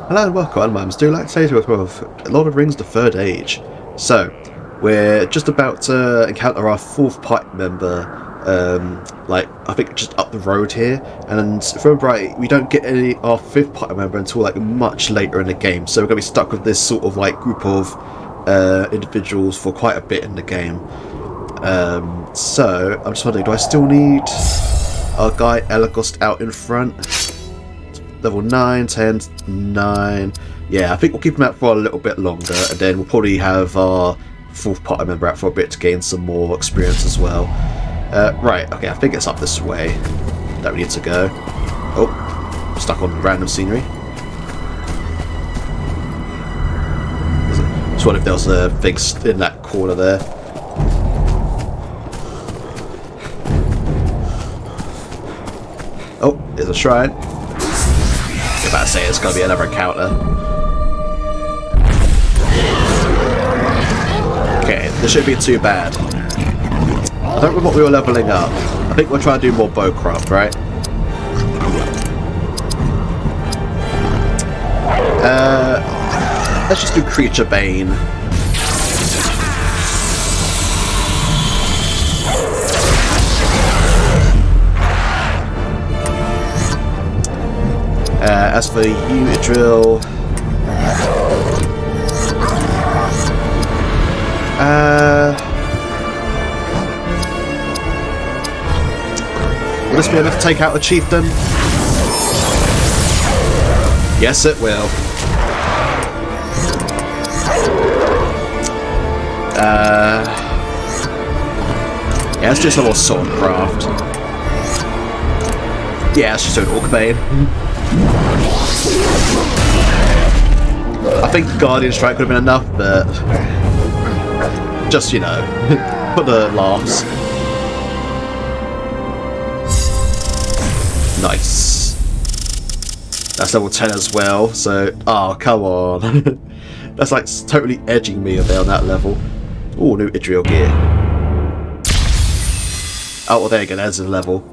Hello and welcome, I'm Stu Lactator with Lord of the Rings The Third Age. So, we're just about to encounter our fourth party member, I think just up the road here, and if I remember right, we don't get our fifth party member until like much later in the game, so we're going to be stuck with this sort of like group of individuals for quite a bit in the game. So, I'm just wondering, do I still need our guy Elagost out in front? Level 9, 10, 9. Yeah, I think we'll keep him out for a little bit longer, and then we'll probably have our fourth party member out for a bit to gain some more experience as well. Right, okay, I think it's up this way that we need to go. Oh, stuck on random scenery. Just wonder if there was a thing in that corner there. Oh, there's a shrine. I'm about to say it's going to be another encounter. Okay, this shouldn't be too bad. I don't remember what we were leveling up. I think we're trying to do more bowcraft, right? Let's just do Creature Bane. As for you, Drill, will this be enough to take out the chieftain? Yes, it will. Yeah, let's do some more swordcraft. Yeah, let's just do an Orc Bane. I think Guardian Strike could have been enough, but just, you know, for the laughs. Nice. That's level 10 as well, so... Oh, come on. That's like totally edging me a bit on that level. Ooh, new Idriel gear. Oh, well, there you go, there's a level.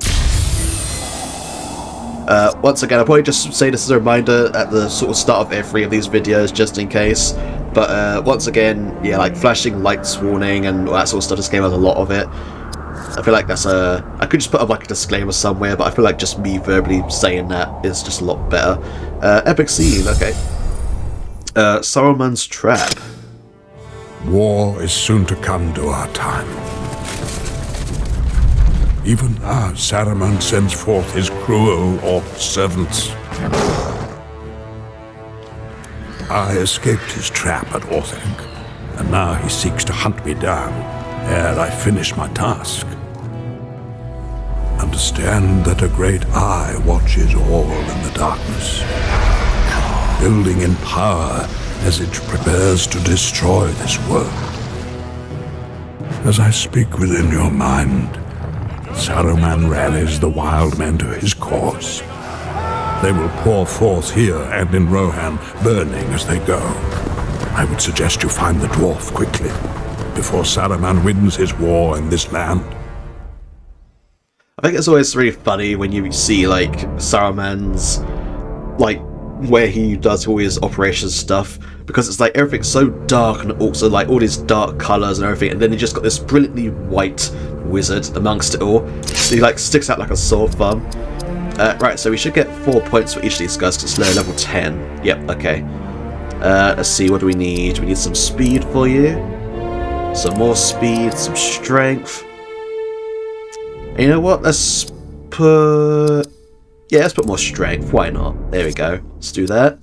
Once again, I'll probably just say this as a reminder at the sort of start of every of these videos, just in case. But once again, yeah, like flashing lights warning and all that sort of stuff, this game has a lot of it. I feel like that's I could just put up like a disclaimer somewhere, but I feel like just me verbally saying that is just a lot better. Epic scene, okay. Saruman's Trap. War is soon to come to our time. Even now, Saruman sends forth his cruel orc servants. I escaped his trap at Orthanc, and now he seeks to hunt me down ere I finish my task. Understand that a great eye watches all in the darkness, building in power as it prepares to destroy this world. As I speak within your mind, Saruman rallies the wild men to his cause. They will pour forth here and in Rohan, burning as they go. I would suggest you find the dwarf quickly, before Saruman wins his war in this land. I think it's always really funny when you see, like, Saruman's, like, where he does all his operations stuff, because it's like everything's so dark and also like all these dark colours and everything, and then he just got this brilliantly white wizard amongst it all. So he like sticks out like a sore thumb. Right, so we should get 4 points for each of these guys because it's level 10. Yep, okay. Let's see, what do we need? We need some speed for you. Some more speed, some strength. And you know what? Let's put... Yeah, let's put more strength. Why not? There we go. Let's do that.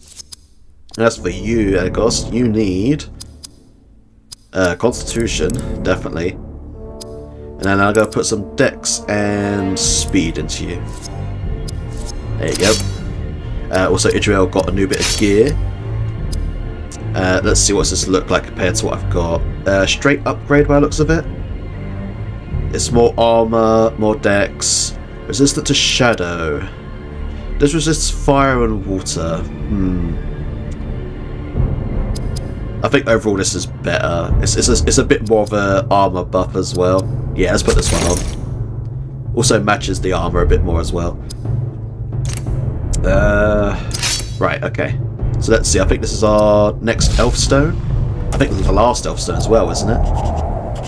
And as for you, Ghost, you need Constitution, definitely. And then I'm going to put some Dex and Speed into you. There you go. Also, Idriel got a new bit of gear. Let's see what this look like compared to what I've got. Straight upgrade by the looks of it. It's more armor, more Dex. Resistant to Shadow. This resists fire and water. I think overall this is better. It's a bit more of a armor buff as well. Yeah, let's put this one on. Also matches the armor a bit more as well. Right, okay. So let's see, I think this is our next elf stone. I think this is the last elf stone as well, isn't it?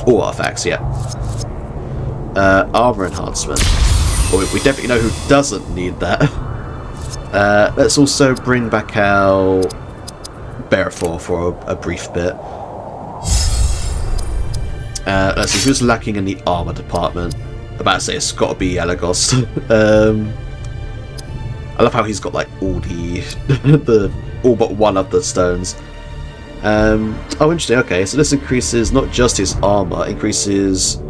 All artifacts, yeah. Armor enhancement. Well, we definitely know who doesn't need that. Let's also bring back our Bearfor for a brief bit. Let's see, who's lacking in the armor department? I'm about to say it's got to be Elagos. I love how he's got like all the all but one of the stones. Oh, interesting. Okay, so this increases not just his armor, increases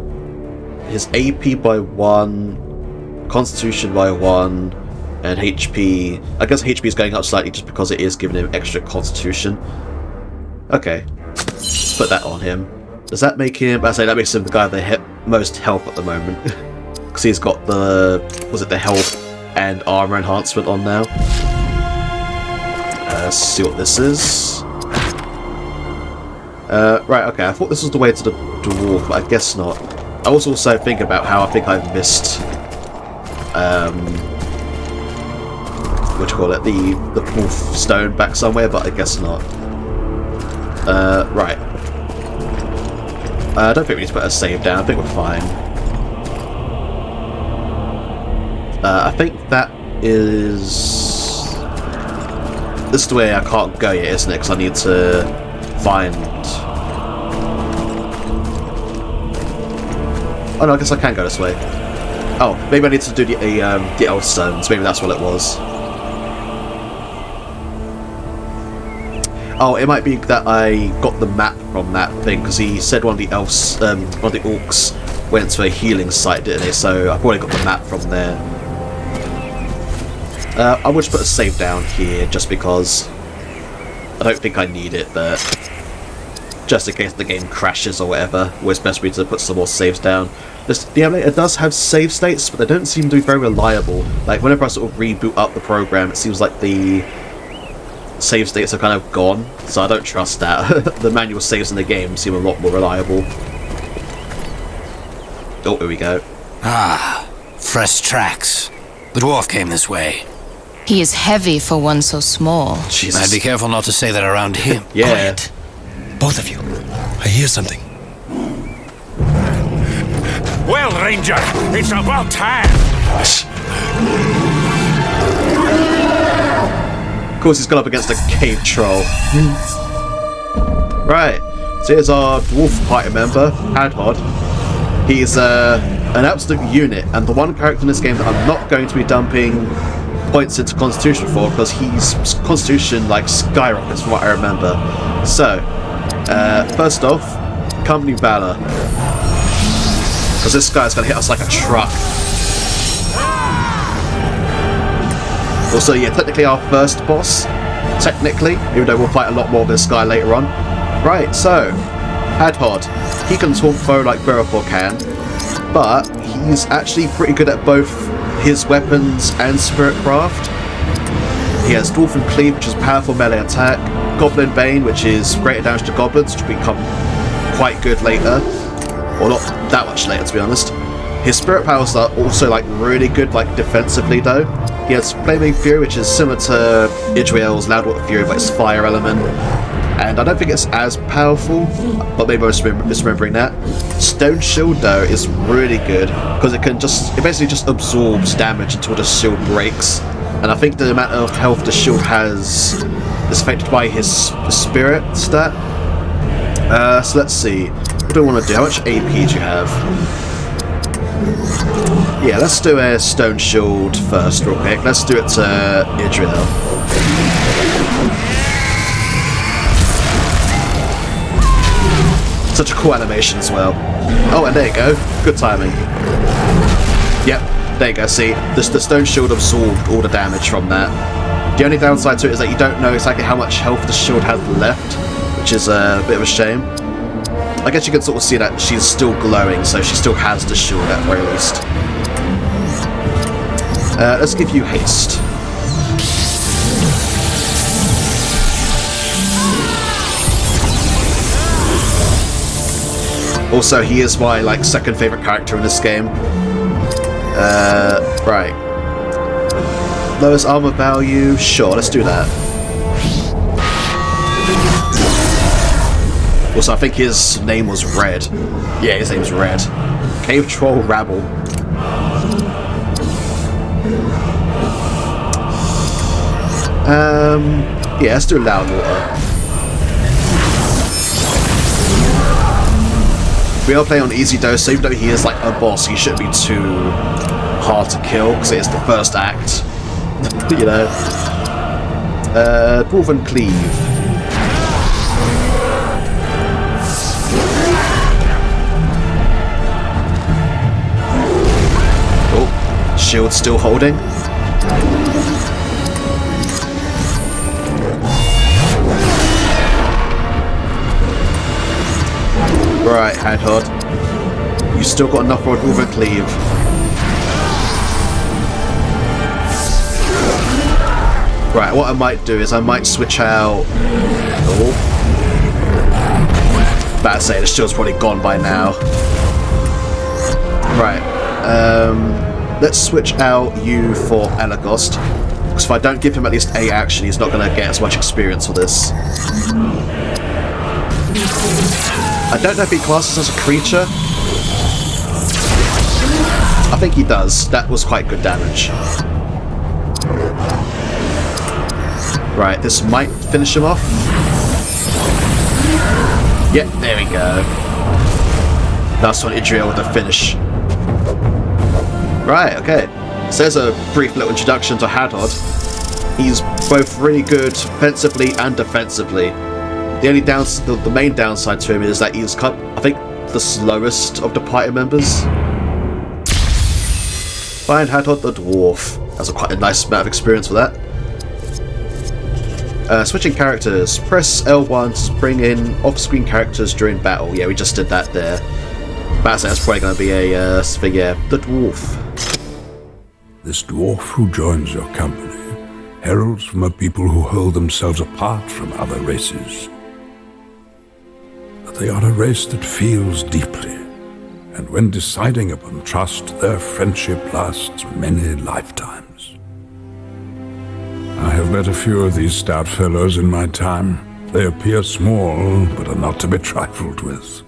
his AP by 1, Constitution by 1, and HP. I guess HP is going up slightly just because it is giving him extra Constitution. Okay, let's put that on him. Does that make him? I say that makes him the guy with the most health at the moment, because he's got the the health and armor enhancement on now. Let's see what this is. Right, okay, I thought this was the way to the dwarf, but I guess not. I was also thinking about how I think I've missed what do you call it, the wolf stone back somewhere, but I guess not. Right. I don't think we need to put a save down, I think we're fine. I think that is... This is the way I can't go yet, isn't it? Because I need to find... Oh no, I guess I can go this way. Oh, maybe I need to do the elf stones. Maybe that's what it was. Oh, it might be that I got the map from that thing, because he said one of the elves, one of the orcs went to a healing site, didn't they? So I've probably got the map from there. I would just put a save down here, just because I don't think I need it, but just in case the game crashes or whatever, it's best for me to put some more saves down. The emulator does have save states, but they don't seem to be very reliable. Like, whenever I sort of reboot up the program, it seems like the save states are kind of gone, so I don't trust that. The manual saves in the game seem a lot more reliable. Oh, here we go. Ah, fresh tracks. The dwarf came this way. He is heavy for one so small. Jesus. I'd be careful not to say that around him. Yeah. Quiet. Both of you. I hear something. Well, Ranger, it's about time. Of course, he's gone up against a cave troll. Right, so here's our dwarf party member, Hadhod. He's an absolute unit, and the one character in this game that I'm not going to be dumping points into Constitution for, because his Constitution like skyrockets from what I remember. So, first off, Company Valor, because this guy's going to hit us like a truck. Also, yeah, technically our first boss, technically, even though we'll fight a lot more of this guy later on. Right, so, Hadhod, he can taunt foe like Bearfor can, but he's actually pretty good at both his weapons and spiritcraft. He has Dwarven Cleave, which is powerful melee attack, Goblin Bane, which is greater damage to goblins, which will become quite good later, or not that much later to be honest. His spirit powers are also like really good like defensively though. He has Flaming Fury, which is similar to Idriel's Loudwater Fury, but it's fire element. And I don't think it's as powerful, but maybe I'm misremembering that. Stone Shield though is really good, because it basically just absorbs damage until the shield breaks. And I think the amount of health the shield has is affected by his spirit stat. So let's see. What do I want to do? How much AP do you have? Yeah, let's do a Stone Shield first real quick. Let's do it to Idriel. Such a cool animation as well. Oh, and there you go. Good timing. Yep, there you go. See, the Stone Shield absorbed all the damage from that. The only downside to it is that you don't know exactly how much health the shield has left, which is a bit of a shame. I guess you can sort of see that she's still glowing, so she still has the shield at the very least. Let's give you haste. Also, he is my like second favorite character in this game. Right. Lowest armor value. Sure, let's do that. Also, I think his name was Red. Yeah, his name's Red. Cave Troll Rabble. Yeah, let's do Loudwater. We are playing on easy dose, so even though he is like a boss, he shouldn't be too hard to kill, because it is the first act. You know. Dwarven Cleave. Oh, shield still holding. Right, Hadhod. You still got enough for a Dwarven Cleave. Right, what I might do is I might switch out... Oh. About to say, the shield's probably gone by now. Right. Let's switch out you for Elagost. Because if I don't give him at least a action, he's not going to get as much experience for this. I don't know if he classes as a creature. I think he does. That was quite good damage. Right, this might finish him off. Yep, there we go. Last one, Idril with the finish. Right, okay. So there's a brief little introduction to Hadhod. He's both really good offensively and defensively. The only the main downside to him is that he's, I think, the slowest of the party members. Find Hadhod the Dwarf. That's quite a nice amount of experience for that. Switching characters. Press L1 to bring in off-screen characters during battle. Yeah, we just did that there. That's probably going to be a thing, yeah. The Dwarf. This dwarf who joins your company heralds from a people who hold themselves apart from other races. But they are a race that feels deeply, and when deciding upon trust, their friendship lasts many lifetimes. I have met a few of these stout fellows in my time. They appear small, but are not to be trifled with.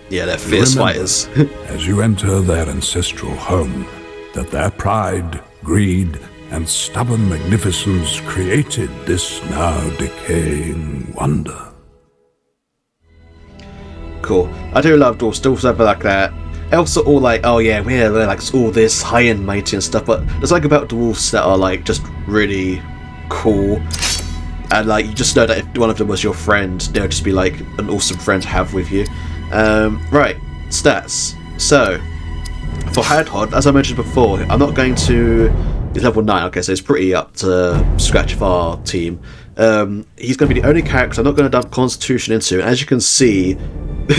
Yeah, they're fierce fighters. As you enter their ancestral home, that their pride, greed, and stubborn magnificence created this now decaying wonder. Cool. I do love dwarves. Dwarves are like that. Elves are all like, oh yeah, we're like all this high and mighty and stuff, but there's like about dwarves that are like just really cool. And like you just know that if one of them was your friend, they'll just be like an awesome friend to have with you. Right, stats. So for Hadhod, as I mentioned before, I'm not going to... He's level 9, okay, so he's pretty up to scratch of our team. He's going to be the only character I'm not going to dump Constitution into, and as you can see,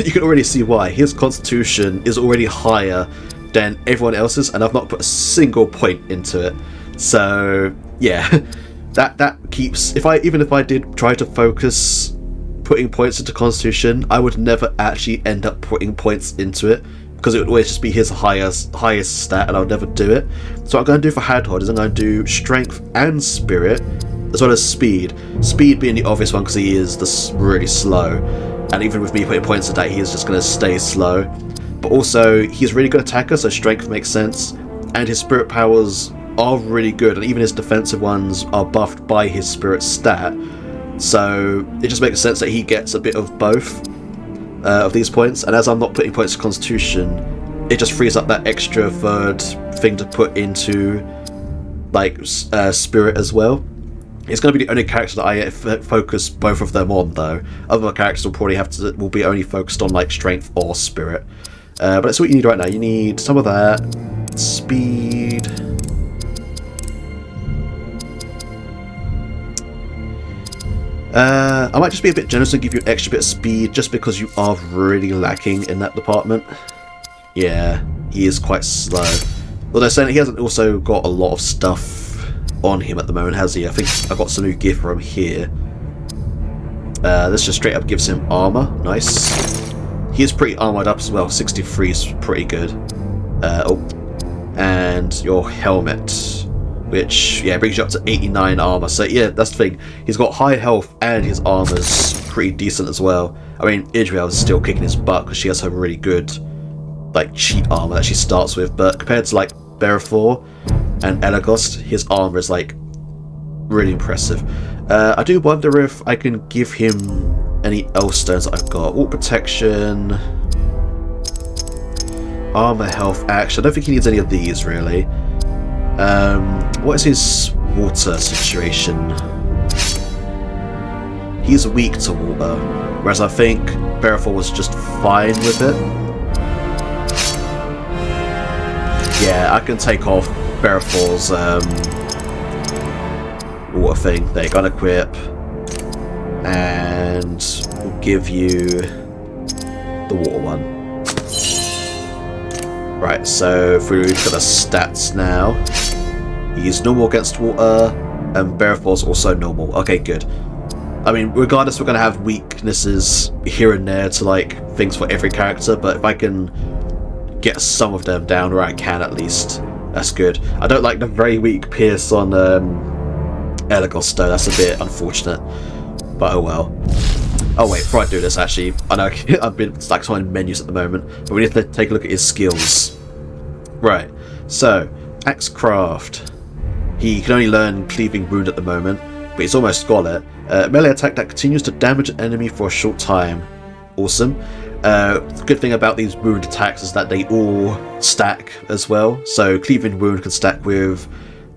you can already see why. His Constitution is already higher than everyone else's, and I've not put a single point into it. So, yeah, that keeps... Even if I did try to focus putting points into Constitution, I would never actually end up putting points into it, because it would always just be his highest stat, and I would never do it. So what I'm going to do for Hadhod is I'm going to do Strength and Spirit, as well as Speed. Speed being the obvious one, because he is really slow, and even with me putting points to that, he is just going to stay slow. But also, he's a really good attacker, so Strength makes sense, and his Spirit powers are really good, and even his defensive ones are buffed by his Spirit stat. So it just makes sense that he gets a bit of both of these points, and as I'm not putting points to Constitution, it just frees up that extra third thing to put into like Spirit as well. It's going to be the only character that I focus both of them on, though. Other characters will probably will be only focused on like Strength or Spirit. But that's what you need right now. You need some of that Speed. I might just be a bit generous and give you an extra bit of speed, just because you are really lacking in that department. Yeah, he is quite slow. Although saying he hasn't also got a lot of stuff on him at the moment, has he? I think I got some new gear from here. This just straight up gives him armor. Nice. He is pretty armored up as well. 63 is pretty good. Oh, and your helmet. which, yeah, brings you up to 89 armor. So yeah, that's the thing. He's got high health and his armor's pretty decent as well. I mean, Idriel's still kicking his butt because she has her really good, like, cheat armor that she starts with, but compared to, like, Berefor and Elagost, his armor is, like, really impressive. I do wonder if I can give him any L-stones that I've got. Water protection, armor, health, action. I don't think he needs any of these, really. What is his water situation? He's weak to water, whereas I think Berefor was just fine with it. Yeah, I can take off Berefor's water thing. There you go, unequip. And we'll give you the water one. Right, so if we look at the stats now, he's normal against water, and Berefor's also normal. Okay, good. I mean, regardless, we're going to have weaknesses here and there to, like, things for every character, but if I can get some of them down where I can, at least, that's good. I don't like the very weak Pierce on Elagost, though. That's a bit unfortunate, but oh well. Oh wait, before I do this, actually, I know I've been like trying menus at the moment, but we need to take a look at his skills. Right, so Axe Craft. He can only learn Cleaving Wound at the moment, but he's almost got it. Melee attack that continues to damage an enemy for a short time. Awesome. The good thing about these wound attacks is that they all stack as well. So Cleaving Wound can stack with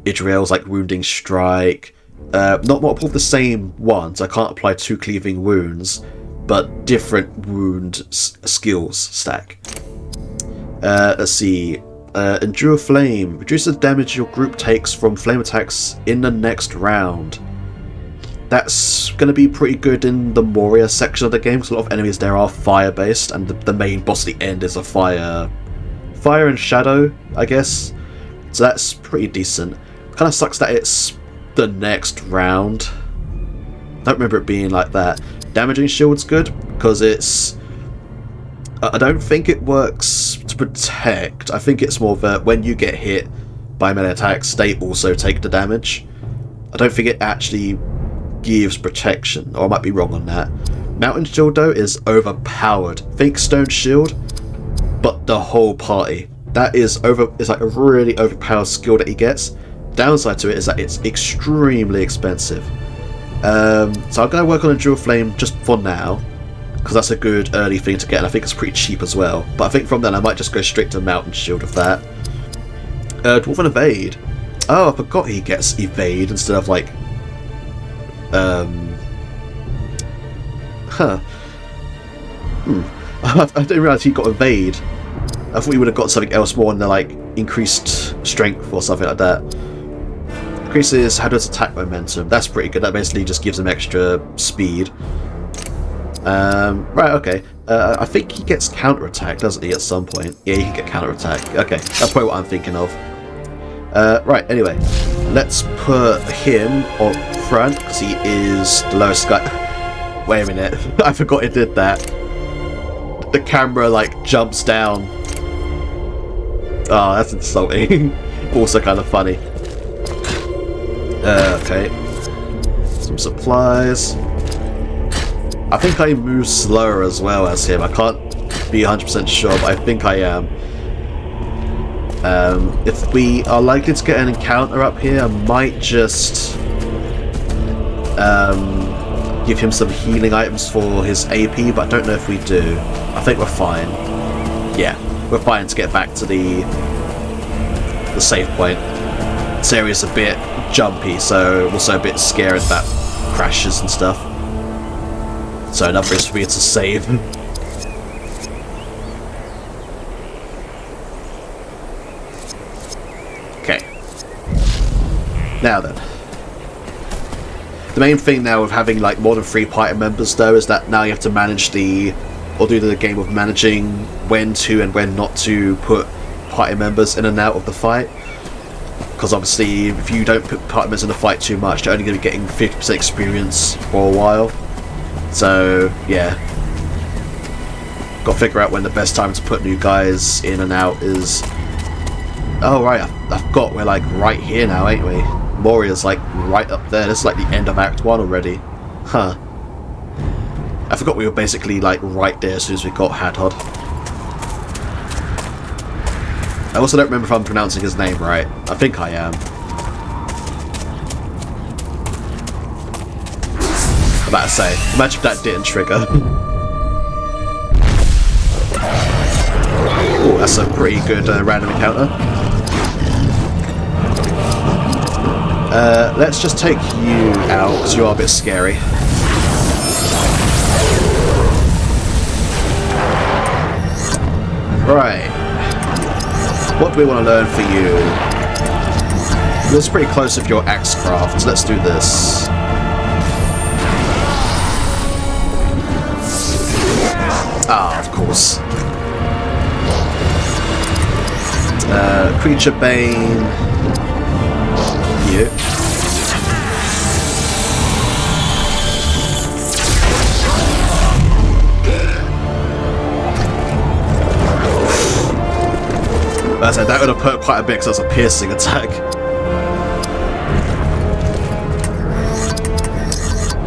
Idriel's, like Wounding Strike. Not multiple of the same ones. I can't apply 2 Cleaving Wounds, but different wound skills stack. Let's see. Endure Flame. Reduces the damage your group takes from flame attacks in the next round. That's going to be pretty good in the Moria section of the game, because a lot of enemies there are fire-based, and the main boss at the end is a fire and shadow, I guess. So that's pretty decent. Kind of sucks that it's the next round. I don't remember it being like that. Damaging Shield's good, because it's... I don't think it works to protect. I think it's more that when you get hit by melee attacks, they also take the damage. I don't think it actually gives protection, or I might be wrong on that. Mountain Shield, though, is overpowered. Think Stone Shield, but the whole party. That is it's like a really overpowered skill that he gets. Downside to it is that it's extremely expensive. So I'm going to work on Endure Flame just for now, because that's a good early thing to get, and I think it's pretty cheap as well. But I think from then I might just go straight to Mountain Shield with that. Dwarven Evade. Oh, I forgot he gets Evade instead of, like... I didn't realise he got Evade. I thought he would have got something else more, and like increased strength or something like that. Increases Hadhod's attack momentum. That's pretty good. That basically just gives him extra speed. Right, okay. I think he gets counterattack, doesn't he, at some point? Yeah, he can get counterattack. Okay, that's probably what I'm thinking of. Right, anyway. Let's put him up front, because he is the lowest guy. Wait a minute. I forgot it did that. The camera, like, jumps down. Oh, that's insulting. Also kind of funny. Okay. Some supplies. I think I move slower as well as him. I can't be 100% sure, but I think I am. If we are likely to get an encounter up here, I might just give him some healing items for his AP, but I don't know if we do. I think we're fine. Yeah, we're fine to get back to the save point. This area's a bit jumpy, so also a bit scary if that crashes and stuff. So another is for me to save. Okay. Now then. The main thing now with having like more than 3 party members though is that now you have to manage do the game of managing when to and when not to put party members in and out of the fight. Because obviously if you don't put party members in the fight too much, you're only going to be getting 50% experience for a while. So yeah, got to figure out when the best time to put new guys in and out is. Oh right, I forgot we're like right here now, ain't we? Moria's like right up there. This is like the end of Act 1 already. Huh. I forgot we were basically like right there as soon as we got Hadhod. I also don't remember if I'm pronouncing his name right. I think I am. I'm about to say, imagine if that didn't trigger. Oh, that's a pretty good random encounter. Let's just take you out, because you are a bit scary. Right. What do we want to learn for you? It's pretty close with your axe craft, so let's do this. Ah, of course. Creature Bane. You. That would have hurt quite a bit because that's a piercing attack.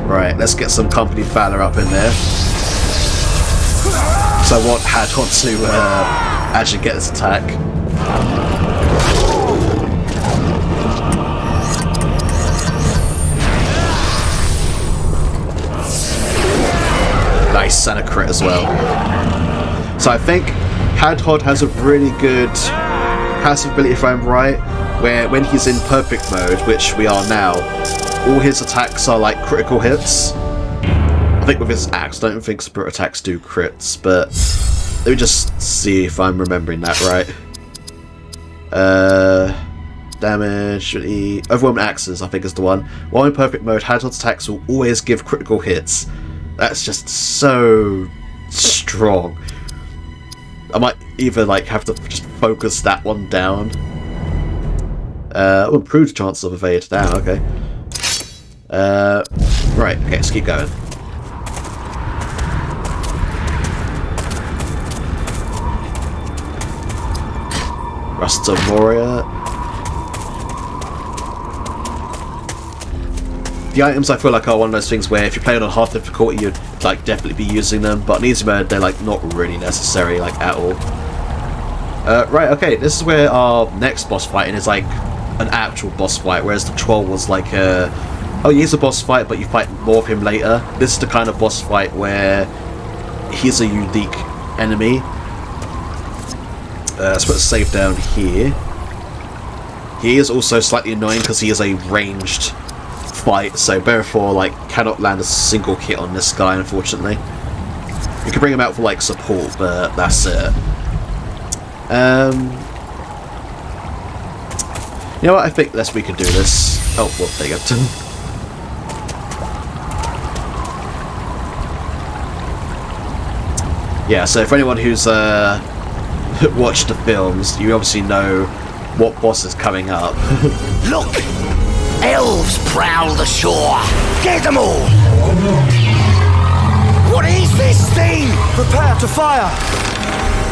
Right, let's get some company valor up in there. So I want Hadhod to actually get this attack. Nice, and a crit as well. So I think Hadhod has a really good passive ability, if I'm right, where when he's in perfect mode, which we are now, all his attacks are like critical hits. I think with his axe, I don't think spirit attacks do crits, but let me just see if I'm remembering that right. Damage, overwhelming axes, I think is the one. While in perfect mode, Hadhod's attacks will always give critical hits. That's just so strong. I might either like have to just focus that one down. Improved chance of evade down, okay. Right, okay, let's keep going. Rust of Moria. The items I feel like are one of those things where if you play on a hard difficulty you'd like definitely be using them, but in easy mode they're like not really necessary like at all. Right, okay, this is where our next boss fight is like an actual boss fight, whereas the troll was like oh, he's a boss fight but you fight more of him later. This is the kind of boss fight where he's a unique enemy. Let's put a save down here. He is also slightly annoying because he is a ranged fight, so therefore like cannot land a single hit on this guy, unfortunately. You can bring him out for like support, but that's it. You know what, I think we could do this. Oh, well, there you go. Yeah, so for anyone who's watched the films, you obviously know what boss is coming up. Look! Elves prowl the shore! Get them all! What is this thing? Prepare to fire!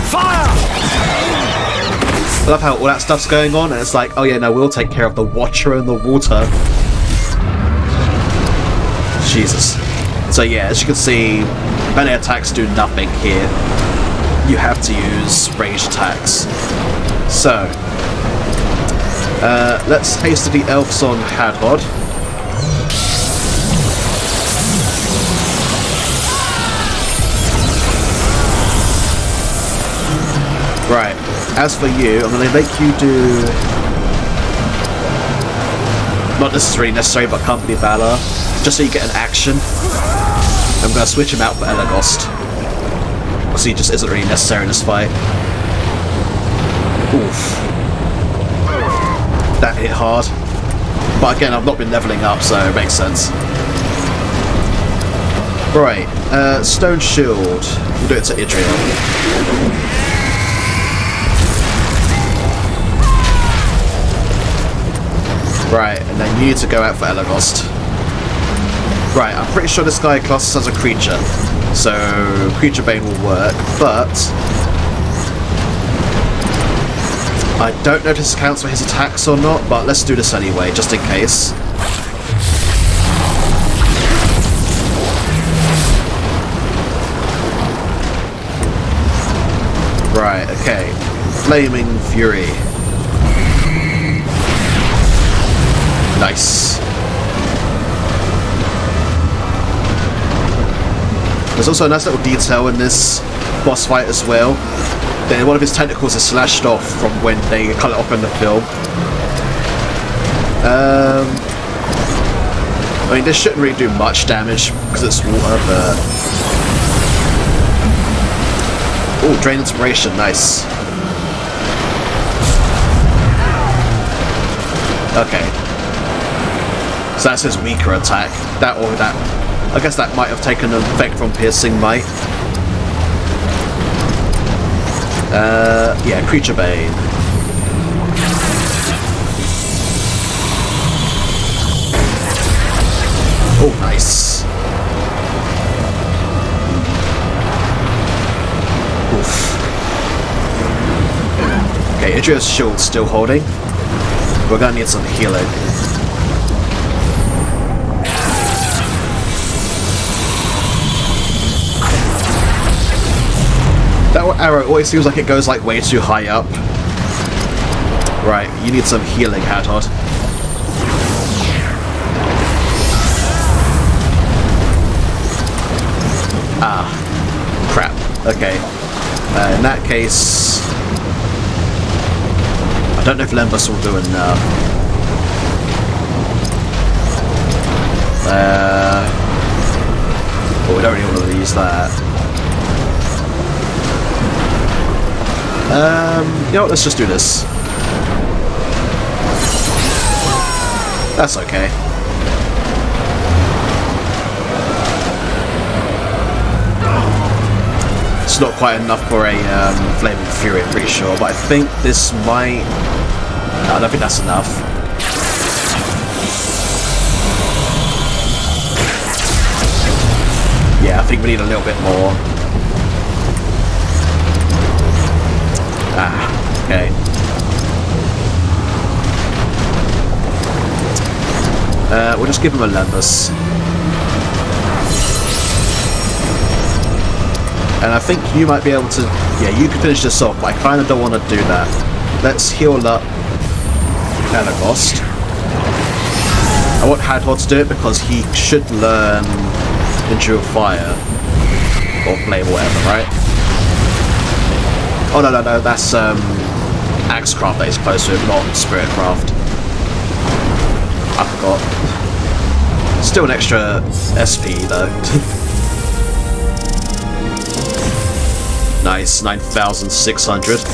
Fire! I love how all that stuff's going on and it's like, oh yeah, no, we'll take care of the Watcher in the water. Jesus. So yeah, as you can see, melee attacks do nothing here. You have to use ranged attacks. So, let's haste the elves on Hadhod. Right, as for you, I'm going to make you do... not necessary, but company valor, just so you get an action. I'm going to switch him out for Elagost. Because he just isn't really necessary in this fight. Oof. That hit hard. But again, I've not been leveling up, so it makes sense. Right, Stone Shield. We'll do it to Idriel. Right, and then you need to go out for Elagost. Right, I'm pretty sure this guy classes as a creature, so Creature Bane will work, but I don't know if this counts for his attacks or not, but let's do this anyway, just in case. Right, okay. Flaming Fury. Nice. There's also a nice little detail in this boss fight as well. Then one of his tentacles is slashed off from when they cut it off in the film. I mean, this shouldn't really do much damage because it's water, but... Oh, Drain Inspiration, nice. Okay. So that's his weaker attack. That or that... I guess that might have taken an effect from Piercing Might. Yeah, Creature Bane. Oh, nice. Oof. Okay, Idria's shield's still holding. We're gonna need some healing. That arrow always seems like it goes like way too high up. Right, you need some healing, Hadhod. Ah, crap. Okay. In that case, I don't know if Lembas will do enough. But we don't really want to use that. You know what, let's just do this. That's okay. It's not quite enough for a Flaming Fury, I'm pretty sure, but I think this might... No, I don't think that's enough. Yeah, I think we need a little bit more. Ah, okay. We'll just give him a Lembas. And I think you might be able to... Yeah, you can finish this off, but I kind of don't want to do that. Let's heal up Pentecost. I want Hadhod to do it because he should learn Endure Fire. Or Flame or whatever, right? Oh, no, that's Axecraft that he's close to, not Spiritcraft. I forgot. Still an extra SP, though. Nice, 9,600.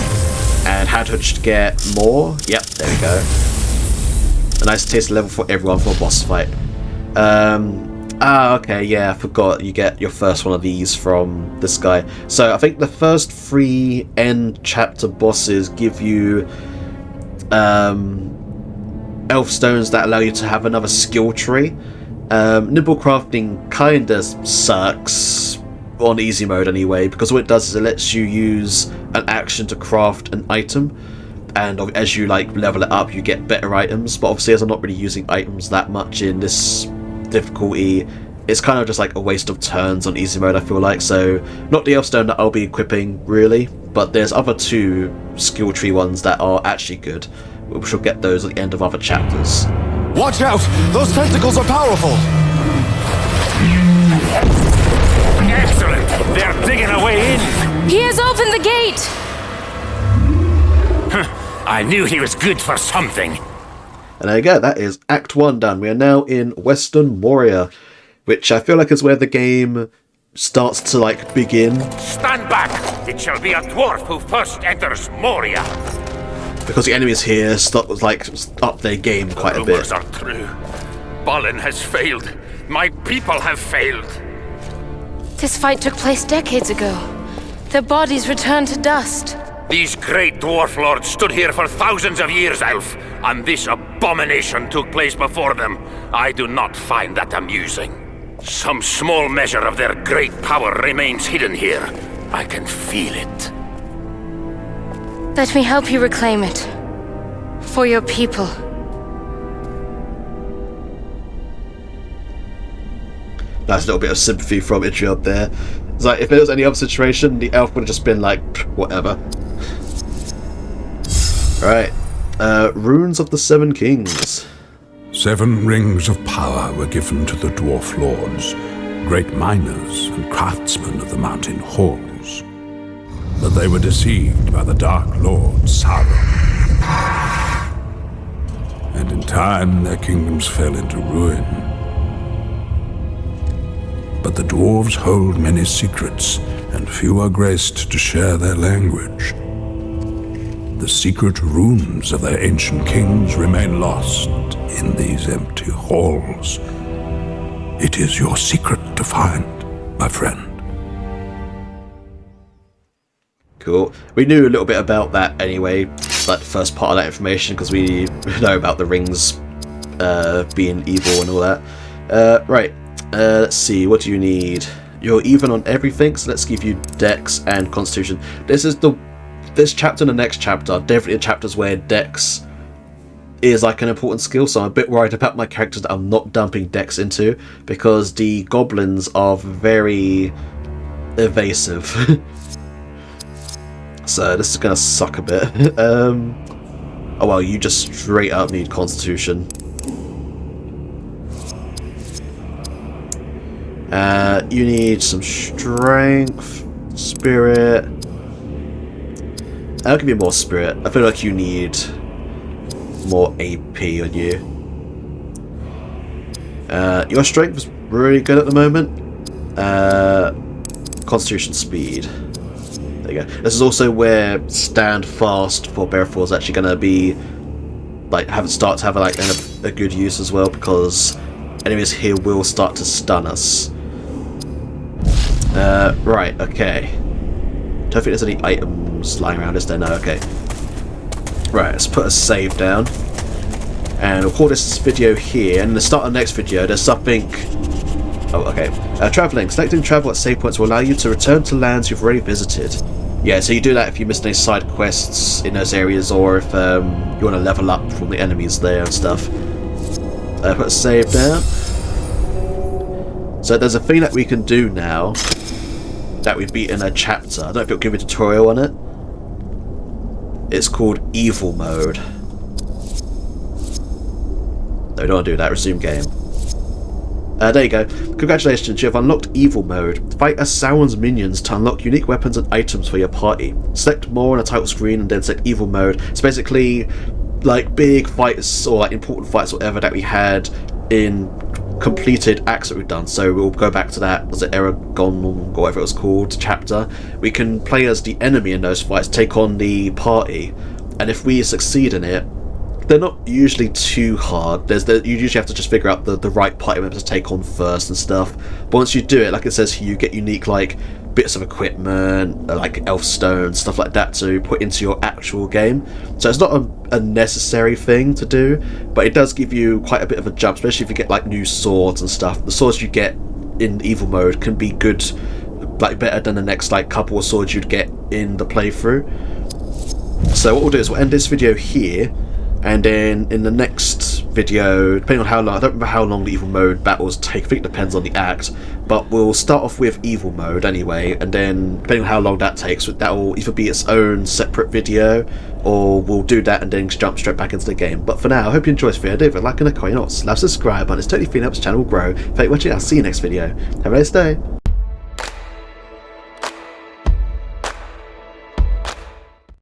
And Hadhod should get more. Yep, there we go. A nice taste level for everyone for a boss fight. Okay, yeah, I forgot you get your first one of these from this guy. So I think the first 3 end chapter bosses give you elf stones that allow you to have another skill tree. Nibble crafting kinda sucks on easy mode anyway, because what it does is it lets you use an action to craft an item, and as you like level it up you get better items, but obviously as I'm not really using items that much in this difficulty, it's kind of just like a waste of turns on easy mode, I feel like. So not the elf stone that I'll be equipping really, but there's other 2 skill tree ones that are actually good. We shall get those at the end of other chapters. Watch out! Those tentacles are powerful! Excellent! They're digging a way in! He has opened the gate! I knew he was good for something. And there you go, that is Act 1 done. We are now in Western Moria, which I feel like is where the game starts to like begin. Stand back! It shall be a dwarf who first enters Moria. Because the enemies here up their game quite a bit. Rumors are true. Balin has failed. My people have failed. This fight took place decades ago. Their bodies returned to dust. These great dwarf lords stood here for thousands of years, Elf, and this abomination took place before them. I do not find that amusing. Some small measure of their great power remains hidden here. I can feel it. Let me help you reclaim it. for your people. Nice little bit of sympathy from Idriod there. It's like, if there was any other situation, the elf would have just been like, whatever. Right. Runes of the Seven Kings. 7 rings of power were given to the dwarf lords, great miners and craftsmen of the mountain halls. But they were deceived by the Dark Lord Sauron. And in time their kingdoms fell into ruin. But the dwarves hold many secrets, and few are graced to share their language. The secret runes of their ancient kings remain lost in these empty halls. It is your secret to find, my friend. Cool. We knew a little bit about that anyway, like the first part of that information, because we know about the rings being evil and all that. Right. Let's see, what do you need? You're even on everything, so let's give you Dex and Constitution. This chapter and the next chapter are definitely chapters where Dex is like an important skill, so I'm a bit worried about my characters that I'm not dumping Dex into, because the goblins are very evasive. So this is gonna suck a bit. Oh well, you just straight up need Constitution. You need some strength, spirit. I'll give you more spirit. I feel like you need more AP on you. Your strength is really good at the moment. Constitution speed. There you go. This is also where stand fast for Bearfall is actually going to be like start to have like a good use as well, because enemies here will start to stun us. Right, okay. Don't think there's any items lying around, is there? No, okay. Right, let's put a save down. And we'll call this video here, and at the start of the next video there's something... Oh, okay. Travelling. Selecting travel at save points will allow you to return to lands you've already visited. Yeah, so you do that if you missed any side quests in those areas, or if you want to level up from the enemies there and stuff. Put a save down. So there's a thing that we can do now that we beat in a chapter. I don't know if it'll give you a tutorial on it. It's called Evil Mode. No, we don't want to do that. Resume game. There you go. Congratulations, you have unlocked Evil Mode. Fight as Sauron's minions to unlock unique weapons and items for your party. Select more on the title screen and then select Evil Mode. It's basically like big fights or like important fights or whatever that we had in completed acts that we've done. So we'll go back to that, was it Aragon or whatever it was called, chapter. We can play as the enemy in those fights, take on the party, and if we succeed in it, they're not usually too hard. You usually have to just figure out the right party members to take on first and stuff. But once you do it, like it says here, you get unique like bits of equipment, like elf stone, stuff like that to put into your actual game. So it's not a necessary thing to do, but it does give you quite a bit of a jump, especially if you get like new swords and stuff. The swords you get in Evil Mode can be good, like better than the next like couple of swords you'd get in the playthrough. So what we'll do is we'll end this video here, and then in the next video, depending on how long, I don't remember how long the Evil Mode battles take, I think it depends on the act, but we'll start off with Evil Mode anyway, and then depending on how long that takes, that will either be its own separate video, or we'll do that and then jump straight back into the game. But for now, I hope you enjoyed this video. Leave a like and a comment, subscribe button, it's totally free and helps the channel grow. Thank you for watching, I'll see you next video. Have a nice day.